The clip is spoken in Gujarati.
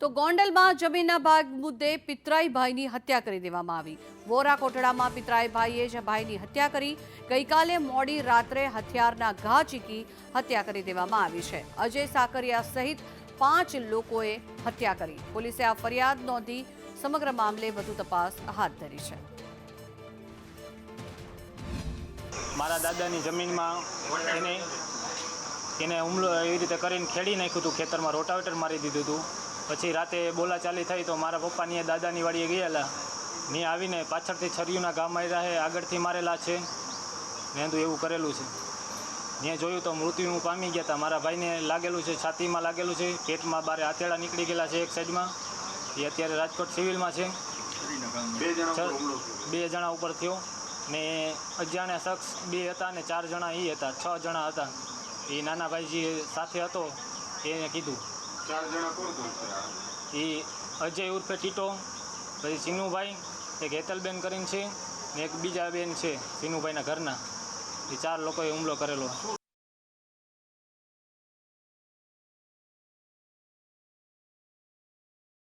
તો ગોંડલમાં જમીનના ભાગ મુદ્દે પિતરાઈ ભાઈની હત્યા કરી દેવામાં આવી। વોરા કોટડામાં પિતરાઈ ભાઈએ જ ભાઈની હત્યા કરી। ગઈકાલે મોડી રાત્રે હથિયારના ઘા ચીકી હત્યા કરી દેવામાં આવી છે। અજય સાકરિયા સહિત 5 લોકોએ હત્યા કરી। પોલીસે આ ફરિયાદ નોંધી સમગ્ર મામલે વધુ તપાસ હાથ ધરી છે। મારા દાદાની જમીનમાં એને હુમલો એવી રીતે કરીને ખેડી નાખ્યું હતું। ખેતરમાં રોટાવેટર મારી દીધું હતું। પછી રાતે બોલાચાલી થઈ તો મારા પપ્પાની દાદાની વાડીએ ગયેલા, ને આવીને પાછળથી છરીઓના ઘા માર્યા છે, આગળથી મારેલા છે ને એવું કરેલું છે। ત્યાં જોયું તો મૃત્યુ પામી ગયા હતા। મારા ભાઈને લાગેલું છે, છાતીમાં લાગેલું છે, પેટમાં બારે આતેડા નીકળી ગયેલા છે એક સાઈડમાં। એ અત્યારે રાજકોટ સિવિલમાં છે। 2 જણા ઉપર થયો ને અજાણ્યા શખ્સ 2 હતા ને 4 જણા એ હતા, 6 જણા હતા। એ નાના ભાઈ જે સાથે હતો એને કીધું 4 જણા કોણ છે? એ અજય ઉર્ફે ટીટો, પછી સિનુભાઈ, એક હેતલબેન કરીને છે ને એક બીજા બેન છે સિનુભાઈના ઘરના। એ 4 લોકોએ હુમલો કરેલો।